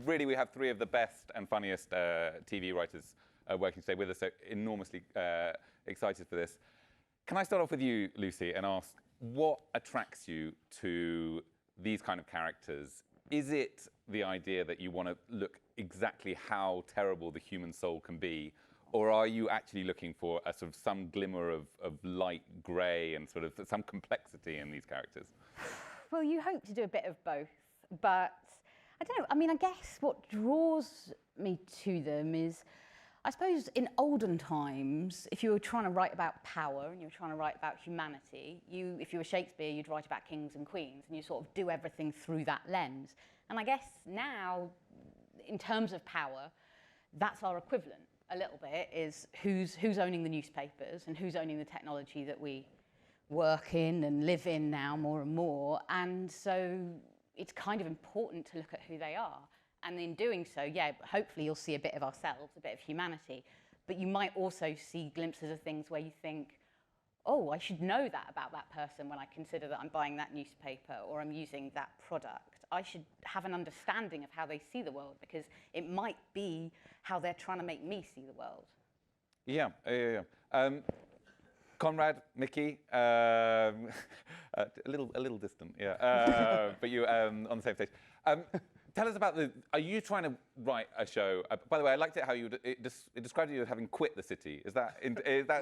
really, we have three of the best and funniest TV writers working today with us, so enormously excited for this. Can I start off with you, Lucy, and ask what attracts you to these kind of characters? Is it the idea that you want to look exactly how terrible the human soul can be, or are you actually looking for a sort of some glimmer of light grey and sort of some complexity in these characters? Well, you hope to do a bit of both, but I don't know. I mean, I guess what draws me to them is, I suppose in olden times, if you were trying to write about power and you were trying to write about humanity, if you were Shakespeare, you'd write about kings and queens, and you sort of do everything through that lens. And I guess now, in terms of power, that's our equivalent a little bit, is who's owning the newspapers and who's owning the technology that we work in and live in now more and more. And so it's kind of important to look at who they are. And in doing so, yeah, hopefully you'll see a bit of ourselves, a bit of humanity. But you might also see glimpses of things where you think, oh, I should know that about that person when I consider that I'm buying that newspaper or I'm using that product. I should have an understanding of how they see the world, because it might be how they're trying to make me see the world. Yeah. Konrad, Micky, a little distant, yeah. But you on the same stage. Tell us about are you trying to write a show? By the way, I liked it how it described you as having quit the city. Is that?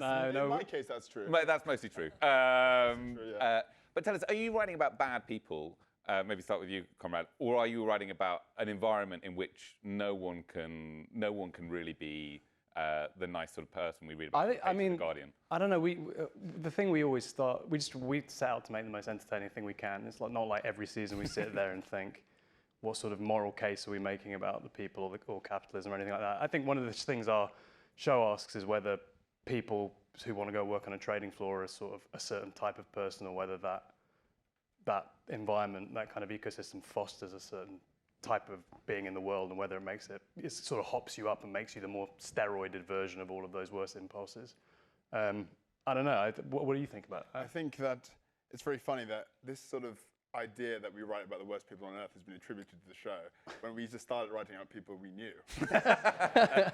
No. In my case, that's true. That's mostly true. But tell us, are you writing about bad people? Maybe start with you, Konrad. Or are you writing about an environment in which no one can really be the nice sort of person we read about in The Guardian? I don't know. The thing we always start, we set out to make the most entertaining thing we can. It's not like every season we sit there and think, what sort of moral case are we making about the people or capitalism or anything like that? I think one of the things our show asks is whether people who want to go work on a trading floor are sort of a certain type of person, or whether that environment, that kind of ecosystem fosters a certain type of being in the world, and whether it sort of hops you up and makes you the more steroided version of all of those worst impulses. I don't know. What do you think about it? I think that it's very funny that this sort of idea that we write about the worst people on earth has been attributed to the show when we just started writing about people we knew. I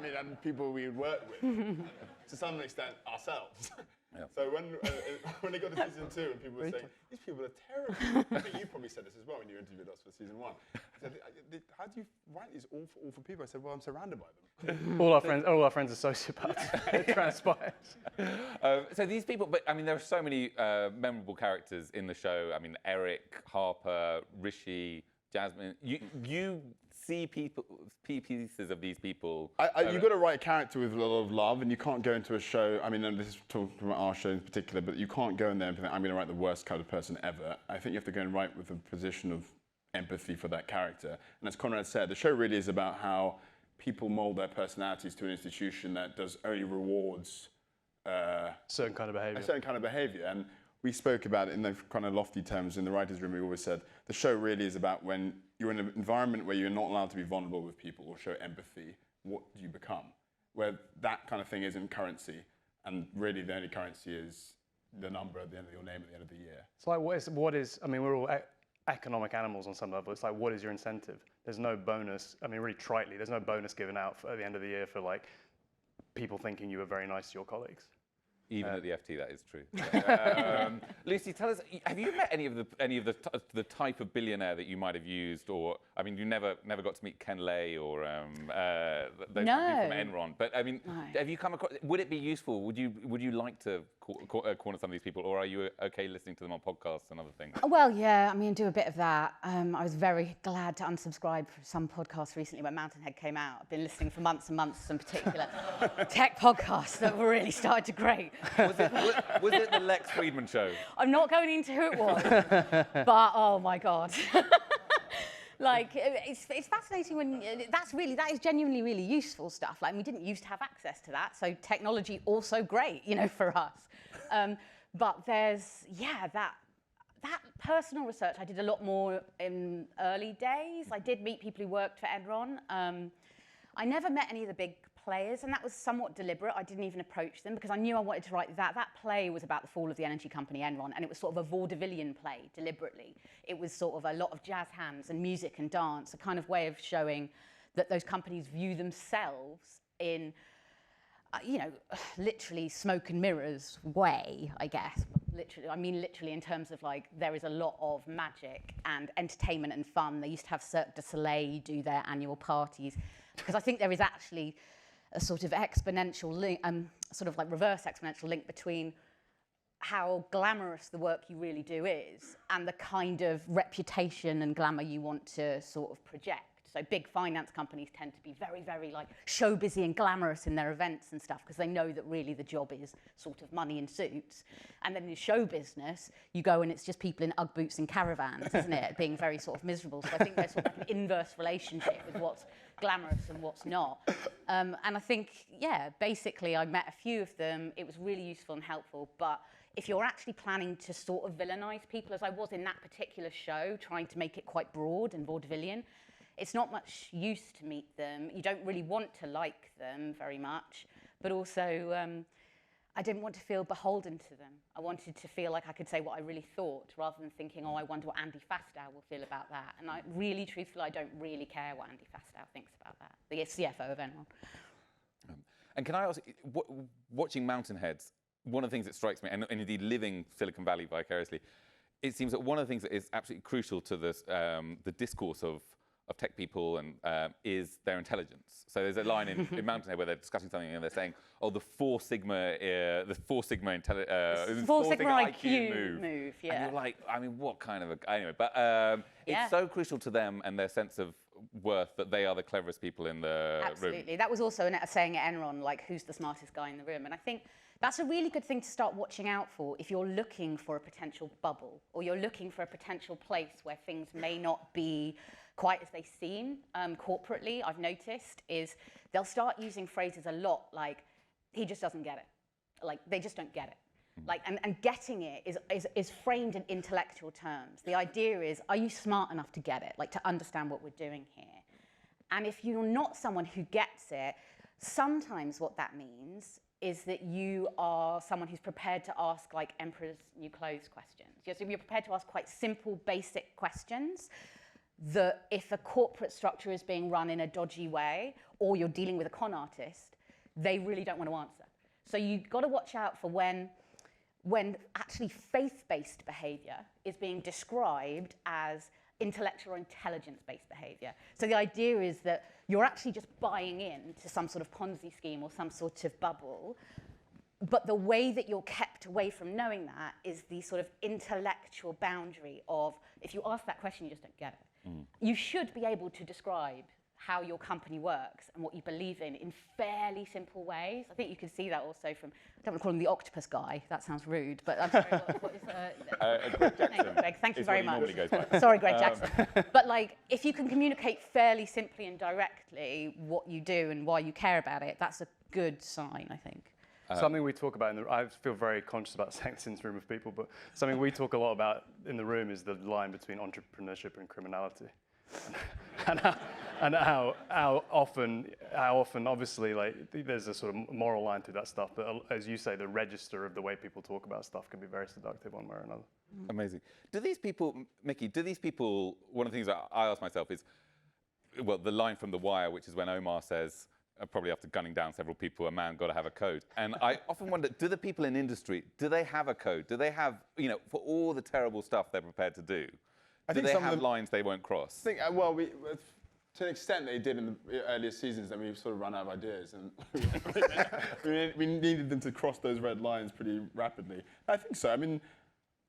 mean, and people we worked with, to some extent ourselves. Yeah. So when it got to season 2 and people were saying, these people are terrible. I think you probably said this as well when you interviewed us for season 1. I said, how do you write these awful people? I said, well, I'm surrounded by them. all our friends are sociopaths. It transpires. So these people, but I mean, there are so many memorable characters in the show. I mean, Eric, Harper, Rishi, Jasmine. You see pieces of these people. You've got to write a character with a lot of love, and you can't go into a show. I mean, and this is talking about our show in particular, but you can't go in there and think, I'm going to write the worst kind of person ever. I think you have to go and write with a position of empathy for that character. And as Konrad said, the show really is about how people mold their personalities to an institution that does only rewards certain kind of behavior. A certain kind of behavior. And we spoke about it in those kind of lofty terms in the writers' room. We always said the show really is about when you're in an environment where you're not allowed to be vulnerable with people or show empathy, what do you become? Where that kind of thing isn't currency, and really the only currency is the number at the end of your name at the end of the year. It's like, what is I mean, we're all economic animals on some level. It's like, what is your incentive? There's no bonus. I mean, really tritely, there's no bonus given out at the end of the year for like people thinking you were very nice to your colleagues. Even at the FT, that is true. Lucy, tell us, have you met any of the type of billionaire that you might have used, or I mean, you never got to meet Ken Lay or those people from Enron, but I mean, have you come across? Would it be useful? Would you like to corner some of these people, or are you okay listening to them on podcasts and other things? Well, yeah, I mean, do a bit of that. I was very glad to unsubscribe from some podcasts recently when Mountainhead came out. I've been listening for months and months to some particular tech podcasts that were really started to grate. Was it the Lex Friedman show? I'm not going into who it was, but oh my God. Like, it's fascinating when, that is genuinely really useful stuff. Like, we didn't used to have access to that, so technology also great, you know, for us. But there's, yeah, that personal research I did a lot more in early days. I did meet people who worked for Enron. I never met any of the big players, and that was somewhat deliberate. I didn't even approach them because I knew I wanted to write that. That play was about the fall of the energy company Enron, and it was sort of a vaudevillian play, deliberately. It was sort of a lot of jazz hands and music and dance, a kind of way of showing that those companies view themselves in, literally smoke and mirrors way, I guess. Literally, I mean literally in terms of like, there is a lot of magic and entertainment and fun. They used to have Cirque du Soleil do their annual parties, because I think there is actually a sort of exponential link, sort of like reverse exponential link between how glamorous the work you really do is and the kind of reputation and glamour you want to sort of project. So big finance companies tend to be very, very like show busy and glamorous in their events and stuff because they know that really the job is sort of money in suits. And then in show business, you go and it's just people in Ugg boots and caravans, isn't it? Being very sort of miserable. So I think there's sort of like an inverse relationship with what's glamorous and what's not. And I think, yeah, basically I met a few of them. It was really useful and helpful. But if you're actually planning to sort of villainize people, as I was in that particular show, trying to make it quite broad and vaudevillian, it's not much use to meet them. You don't really want to like them very much, but also I didn't want to feel beholden to them. I wanted to feel like I could say what I really thought rather than thinking, oh, I wonder what Andy Fastow will feel about that. And really, truthfully, I don't really care what Andy Fastow thinks about that, the CFO of Enron. And can I ask, watching Mountainheads, one of the things that strikes me, and indeed living Silicon Valley vicariously, it seems that one of the things that is absolutely crucial to this, the discourse of tech people and is their intelligence. So there's a line in Mountainhead where they're discussing something and they're saying, oh, the four sigma IQ move, yeah. And you're like, I mean, what kind of a, anyway, but it's so crucial to them and their sense of worth that they are the cleverest people in the room. Absolutely. That was also a saying at Enron, like, who's the smartest guy in the room? And I think that's a really good thing to start watching out for if you're looking for a potential bubble or you're looking for a potential place where things may not be quite as they seem corporately. I've noticed is they'll start using phrases a lot like, he just doesn't get it. Like, they just don't get it. Like, and getting it is framed in intellectual terms. The idea is, are you smart enough to get it? Like, to understand what we're doing here? And if you're not someone who gets it, sometimes what that means is that you are someone who's prepared to ask like Emperor's New Clothes questions. So you're prepared to ask quite simple, basic questions that if a corporate structure is being run in a dodgy way or you're dealing with a con artist, they really don't want to answer. So you've got to watch out for when actually faith-based behavior is being described as intellectual or intelligence-based behavior. So the idea is that you're actually just buying into some sort of Ponzi scheme or some sort of bubble, but the way that you're kept away from knowing that is the sort of intellectual boundary of, if you ask that question, you just don't get it. You should be able to describe how your company works and what you believe in fairly simple ways. I think you can see that also from, I don't want to call him the octopus guy, that sounds rude, but I'm sorry, what is Greg Jackson. Greg, thank you very much. Goes Sorry, Greg Jackson. But like, if you can communicate fairly simply and directly what you do and why you care about it, that's a good sign, I think. Something we talk about I feel very conscious about saying this in this room of people, but something we talk a lot about in the room is the line between entrepreneurship and criminality. and how often, obviously, like, there's a sort of moral line to that stuff, but as you say, the register of the way people talk about stuff can be very seductive one way or another. Amazing. Do these people, Micky, one of the things that I ask myself is, well, the line from The Wire, which is when Omar says, probably after gunning down several people, a man got to have a code. And I often wonder, do the people in industry, do they have a code? Do they have, for all the terrible stuff they're prepared to do, do they have lines they won't cross? I think, well, to an extent they did in the earlier seasons, and we've sort of run out of ideas. And we needed them to cross those red lines pretty rapidly. I think so. I mean,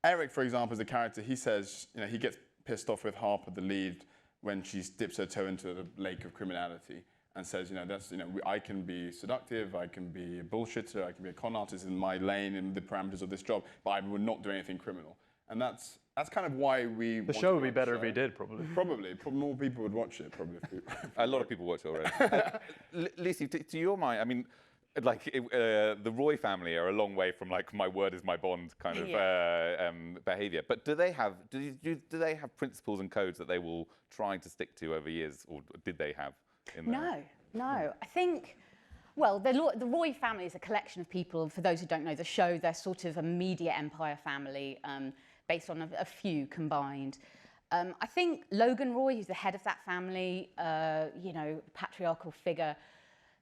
Eric, for example, is a character, he says, he gets pissed off with Harper, the lead, when she dips her toe into the lake of criminality. And says, I can be seductive, I can be a bullshitter, I can be a con artist in my lane in the parameters of this job, but I would not do anything criminal. And that's kind of why we. The show would be better if he did, probably. Probably more people would watch it, probably. A lot of people watch it already. Lucy, to your mind, I mean, like the Roy family are a long way from like my word is my bond kind of behaviour. But do they have principles and codes that they will try to stick to over years, or did they have? No. I think Well, the Roy family is a collection of people. For those who don't know the show, they're sort of a media empire family based on a few combined. I think Logan Roy, who's the head of that family, you know, patriarchal figure,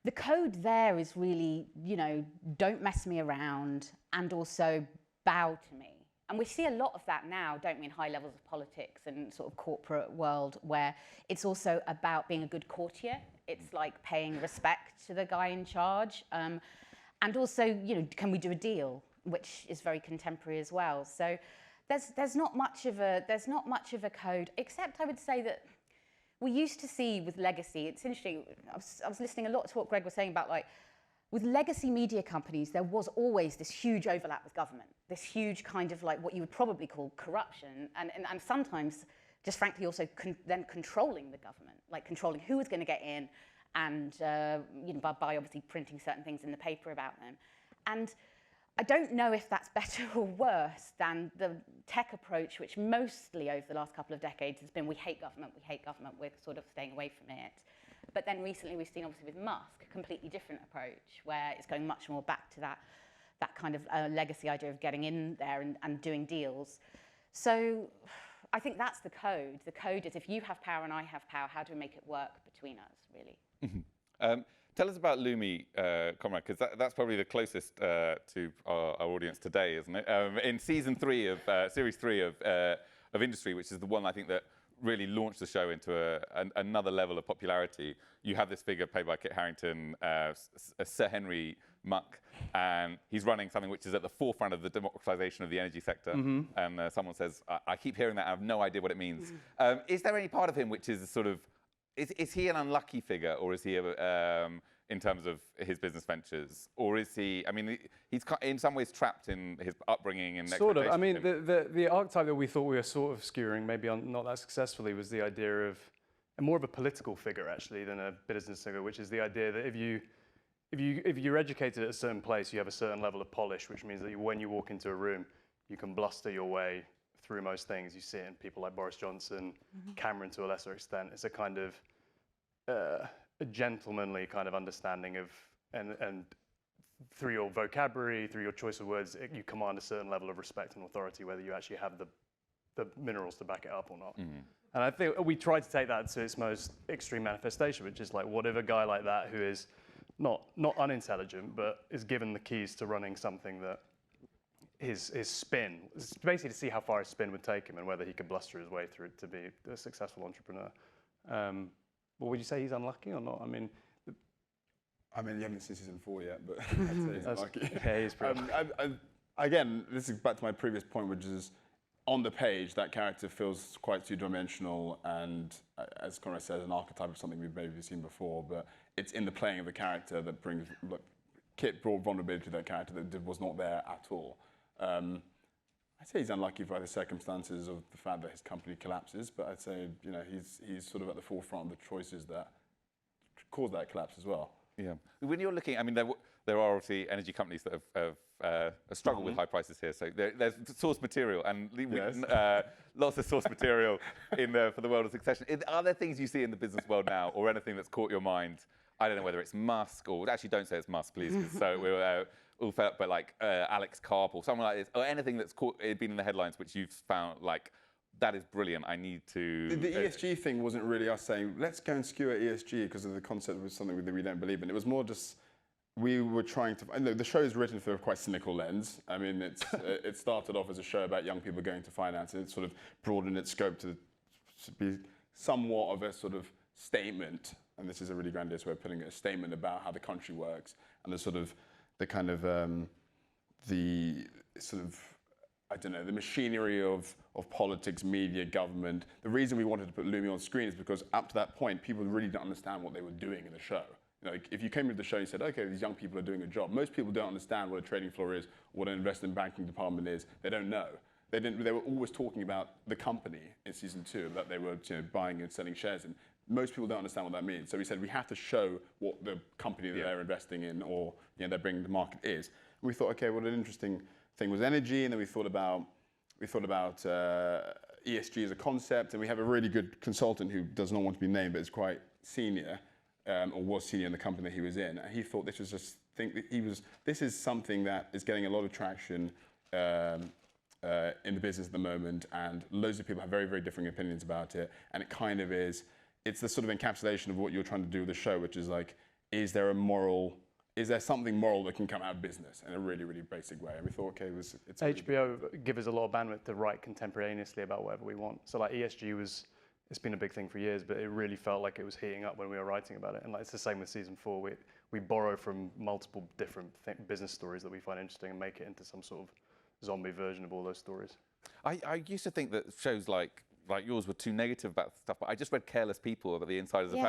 the code there is really, you know, don't mess me around and also bow to me. And we see a lot of that now, don't we, in high levels of politics and sort of corporate world, where it's also about being a good courtier. It's like paying respect to the guy in charge. And also, you know, can we do a deal, which is very contemporary as well. So there's not much of a code, except I would say that we used to see with legacy, it's interesting, I was listening a lot to what Greg was saying about, like, with legacy media companies, there was always this huge overlap with government, this huge kind of like what you would probably call corruption, and sometimes just frankly also then controlling the government, like controlling who was going to get in, and you know, by obviously printing certain things in the paper about them. And I don't know if that's better or worse than the tech approach, which mostly over the last couple of decades has been we hate government, we're sort of staying away from it. But then recently we've seen, obviously with Musk, a completely different approach, where it's going much more back to that kind of legacy idea of getting in there and doing deals. So I think that's the code. The code is if you have power and I have power, how do we make it work between us, really? Tell us about Lumi, Konrad, because that's probably the closest to our audience today, isn't it? In season 3 of series 3 of Industry, which is the one I think that really launched the show into another level of popularity. You have this figure played by Kit Harington, Sir Henry Muck, and he's running something which is at the forefront of the democratization of the energy sector. And someone says, I keep hearing that, I have no idea what it means. Is there any part of him which is sort of, is he an unlucky figure, or is he in terms of his business ventures, or is he? I mean, he's in some ways trapped in his upbringing and sort of. I mean, the archetype that we thought we were sort of skewering, maybe not that successfully, was the idea of more of a political figure actually than a business figure, which is the idea that if you're educated at a certain place, you have a certain level of polish, which means that when you walk into a room, you can bluster your way through most things. You see it in people like Boris Johnson, Cameron to a lesser extent. It's a kind of a gentlemanly kind of understanding of, and through your vocabulary, through your choice of words, you command a certain level of respect and authority, whether you actually have the minerals to back it up or not. And I think we try to take that to its most extreme manifestation, which is like, what if a guy like that, who is not unintelligent, but is given the keys to running something that his spin, basically to see how far his spin would take him and whether he could bluster his way through it to be a successful entrepreneur. Well, would you say he's unlucky or not? I mean, you haven't seen season 4 yet, but I'd say he's unlucky. Yeah, he's pretty. Again, this is back to my previous point, which is on the page, that character feels quite two-dimensional and, as Konrad says, an archetype of something we've maybe seen before, but it's in the playing of the character that brings, like, Kit brought vulnerability to that character that was not there at all. I'd say he's unlucky by the circumstances of the fact that his company collapses, but I'd say, you know, he's sort of at the forefront of the choices that cause that collapse as well. Yeah. When you're looking, I mean, there are obviously energy companies that have struggled with high prices here. So there's source material and lots of source material for the world of succession. Are there things you see in the business world now, or anything that's caught your mind? I don't know whether it's Musk, or actually don't say it's Musk, please. So we're all fed up, but like Alex Karp or someone like this, or anything that's been in the headlines which you've found like, that is brilliant, I need to... The ESG thing wasn't really us saying, let's go and skew at ESG because of the concept was something that we don't believe in. It was more just, we were trying to... The show is written through a quite cynical lens. I mean, it started off as a show about young people going to finance, and it sort of broadened its scope to be somewhat of a sort of statement, and this is a really grandiose way of putting it, a statement about how the country works, and I don't know, the machinery of politics, media, government. The reason we wanted to put Lumi on screen is because up to that point, people really didn't understand what they were doing in the show. You know, if you came into the show and you said, okay, these young people are doing a job, most people don't understand what a trading floor is, what an investment banking department is. They don't know. They were always talking about the company in season 2 that they were, you know, buying and selling shares in. Most people don't understand what that means. So we said we have to show what the company that they're investing in, or, you know, they're bringing to the market is. And we thought, okay, what an interesting thing was energy, and then we thought about ESG as a concept, and we have a really good consultant who does not want to be named, but is quite senior, or was senior in the company that he was in, and he thought this was just this is something that is getting a lot of traction in the business at the moment, and loads of people have very, very different opinions about it, and it kind of is, it's the sort of encapsulation of what you're trying to do with the show, which is like, is there something moral that can come out of business in a really, really basic way? And we thought, okay, it's HBO give us a lot of bandwidth to write contemporaneously about whatever we want. So like ESG it's been a big thing for years, but it really felt like it was heating up when we were writing about it. And like it's the same with season 4. We borrow from multiple different business stories that we find interesting and make it into some sort of zombie version of all those stories. I used to think that shows like yours were too negative about stuff, but I just read Careless People about the insiders of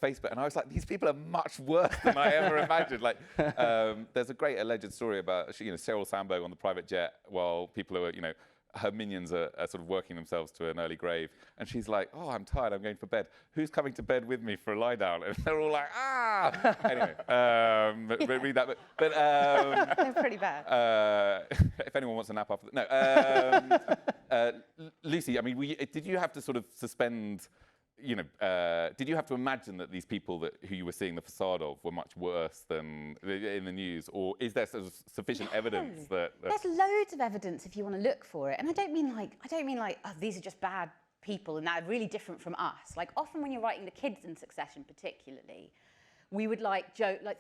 Facebook, and I was like, these people are much worse than I ever imagined. Like, there's a great alleged story about Sheryl Sandberg on the private jet while people who are her minions are sort of working themselves to an early grave, and she's like, "Oh, I'm tired. I'm going for bed. Who's coming to bed with me for a lie down?" And they're all like, "Ah!" Anyway, read that. But They're pretty bad. if anyone wants a nap after Lucy, I mean, did you have to sort of suspend? Did you have to imagine that these people who you were seeing the facade of were much worse than in the news, or is there sort of sufficient evidence that? There's loads of evidence if you want to look for it, and I don't mean like oh, these are just bad people and they're really different from us. Like often when you're writing the kids in Succession, particularly, we would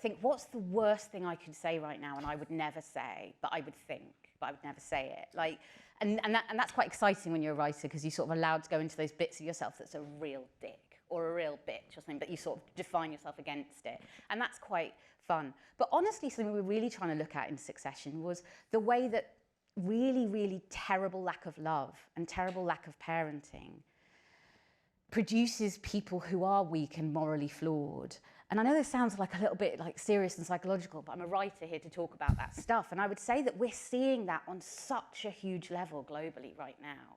think, what's the worst thing I could say right now, and I would never say, but I would think, but I would never say it. Like. And that's quite exciting when you're a writer, because you're sort of allowed to go into those bits of yourself that's a real dick or a real bitch or something, but you sort of define yourself against it. And that's quite fun. But honestly, something we were really trying to look at in Succession was the way that really, really terrible lack of love and terrible lack of parenting produces people who are weak and morally flawed. And I know this sounds like a little bit like serious and psychological, but I'm a writer here to talk about that stuff. And I would say that we're seeing that on such a huge level globally right now.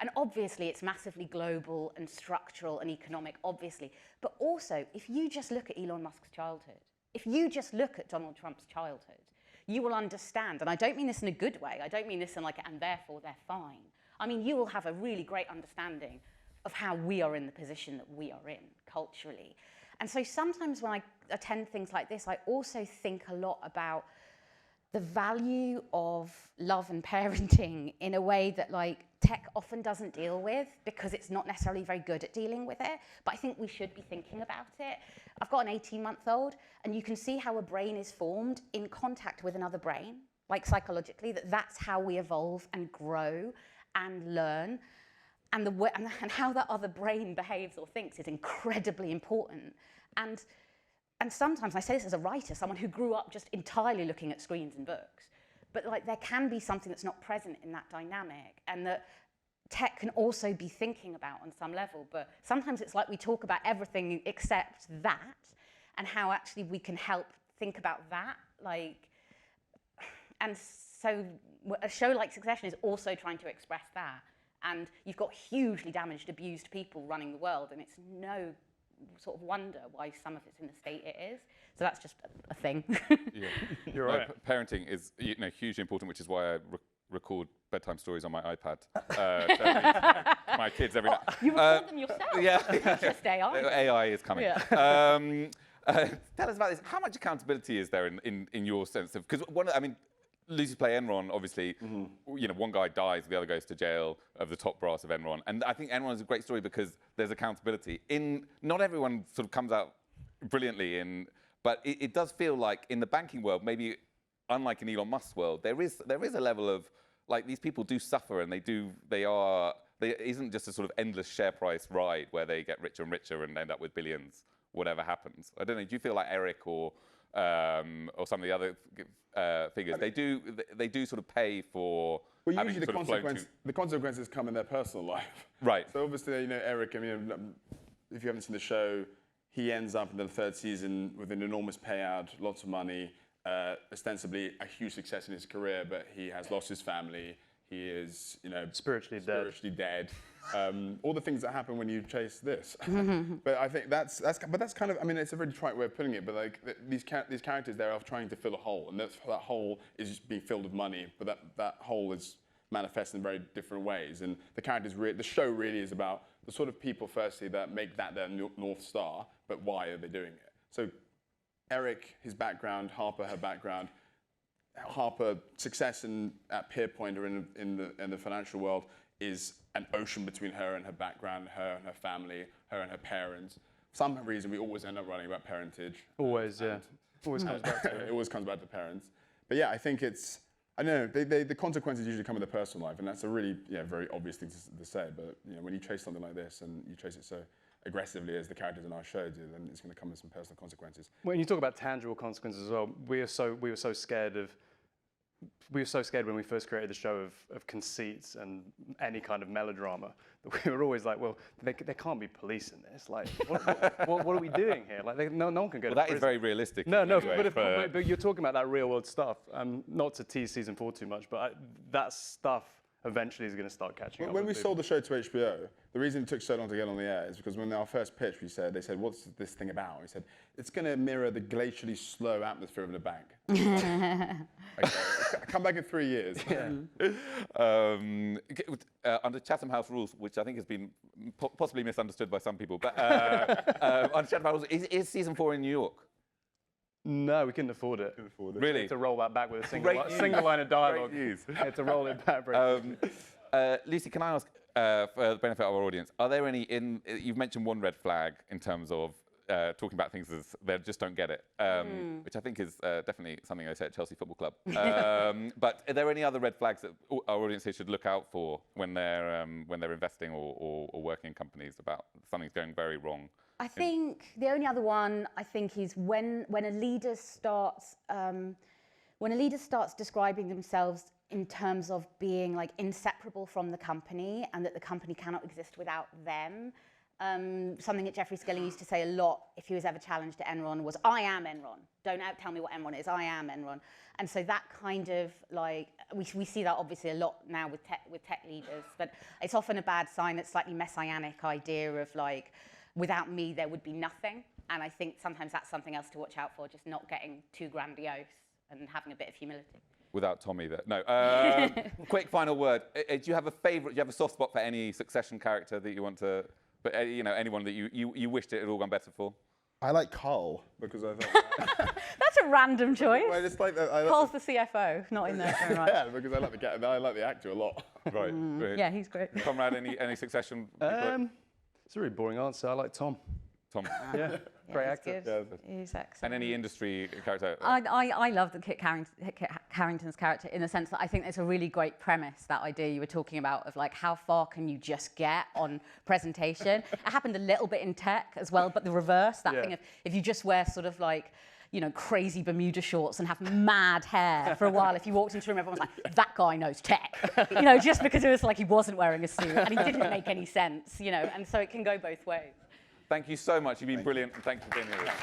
And obviously it's massively global and structural and economic, obviously. But also, if you just look at Elon Musk's childhood, if you just look at Donald Trump's childhood, you will understand, and I don't mean this in a good way, I don't mean this in like, and therefore they're fine. I mean, you will have a really great understanding of how we are in the position that we are in culturally. And so sometimes when I attend things like this, I also think a lot about the value of love and parenting in a way that like tech often doesn't deal with, because it's not necessarily very good at dealing with it. But I think we should be thinking about it. I've got an 18-month-old, and you can see how a brain is formed in contact with another brain, like psychologically, that's how we evolve and grow and learn. And how that other brain behaves or thinks is incredibly important. And sometimes, and I say this as a writer, someone who grew up just entirely looking at screens and books, but like there can be something that's not present in that dynamic, and that tech can also be thinking about on some level. But sometimes it's like we talk about everything except that, and how actually we can help think about that. And so a show like Succession is also trying to express that. And you've got hugely damaged, abused people running the world, and it's no sort of wonder why some of it's in the state it is. So that's just a thing. Yeah. You're right. Parenting is hugely important, which is why I record bedtime stories on my iPad. My kids every night. You record them yourself? Yeah. Just AI. AI is coming. Yeah. Tell us about this. How much accountability is there in your sense of, because Lucy's play Enron, obviously, one guy dies, the other goes to jail, of the top brass of Enron. And I think Enron is a great story because there's accountability. Not everyone sort of comes out brilliantly but it does feel like in the banking world, maybe unlike in Elon Musk's world, there is a level of, like, these people do suffer, and there isn't just a sort of endless share price ride where they get richer and richer and end up with billions, whatever happens. I don't know, do you feel like Eric or some of the other figures, they do sort of pay for. Well, usually the consequences come in their personal life. Right. So obviously, Eric, if you haven't seen the show, he ends up in the third season with an enormous payout, lots of money, ostensibly a huge success in his career, but he has lost his family. He is, spiritually dead. All the things that happen when you chase this. But I think that's kind of, it's a really trite way of putting it, but like these characters there are trying to fill a hole, and that hole is being filled with money, but that hole is manifest in very different ways. And the show really is about the sort of people, firstly, that make that their North Star, but why are they doing it? So Eric, his background, Harper, her background, Harper, success at Pierpoint or in the financial world is an ocean between her and her background, her and her family, her and her parents. For some reason, we always end up writing about parentage. Always, yeah. Always comes back to it. It always comes back to parents. But yeah, I think it's, I don't know, the consequences usually come in the personal life, and that's a really, very obvious thing to say. But when you chase something like this and you chase it so aggressively as the characters in our show do, then it's going to come with some personal consequences. When you talk about tangible consequences as well, we were so scared when we first created the show of conceits and any kind of melodrama that we were always like, well, there can't be police in this. Like, what are we doing here? Like, no one can go to prison. That is very realistic. No, anyway, but you're talking about that real world stuff. Not to tease season 4 too much, but that stuff eventually is going to start catching up. When we sold the show to HBO, the reason it took so long to get on the air is because when our first pitch, they said, what's this thing about? We said, it's going to mirror the glacially slow atmosphere of a bank. Okay, come back in 3 years. Yeah. Under Chatham House rules, which I think has been possibly misunderstood by some people, but under Chatham House rules, is season 4 in New York? No, we couldn't afford it. Really? We had to roll that back with a single line of dialogue. Great news. We had to roll it back. Lucy, can I ask, for the benefit of our audience, are there any you've mentioned one red flag in terms of talking about things as they just don't get it, which I think is definitely something I say at Chelsea Football Club. But are there any other red flags that our audiences should look out for when they're investing or working in companies about something's going very wrong? I think the only other one I think is when a leader starts describing themselves in terms of being like inseparable from the company and that the company cannot exist without them. Something that Jeffrey Skilling used to say a lot if he was ever challenged at Enron was, I am Enron. Don't tell me what Enron is, I am Enron. And so that kind of like, we see that obviously a lot now with tech leaders, but it's often a bad sign, that slightly messianic idea of like, without me, there would be nothing. And I think sometimes that's something else to watch out for, just not getting too grandiose and having a bit of humility. Without Tommy there. No. Quick final word. Do you have a favourite, do you have a soft spot for any Succession character that you want to, but anyone that you wished it had all gone better for? I like Carl, because I thought... That's a random choice. Well, it's like Carl's the CFO, not in there very much. Yeah, because I like the actor a lot. Right. Yeah, he's great. Konrad, any Succession? It's a really boring answer. I like Tom. Tom. Yeah, great actor. Good. He's excellent. And any industry character? I love the Kit Harington's character in the sense that I think it's a really great premise, that idea you were talking about of like how far can you just get on presentation. It happened a little bit in tech as well, but the reverse, that thing of if you just wear sort of like, crazy Bermuda shorts and have mad hair for a while. If you walked into a room, everyone's like, that guy knows tech. Just because it was like he wasn't wearing a suit and he didn't make any sense, and so it can go both ways. Thank you so much. You've been brilliant, and thank you for being here with us.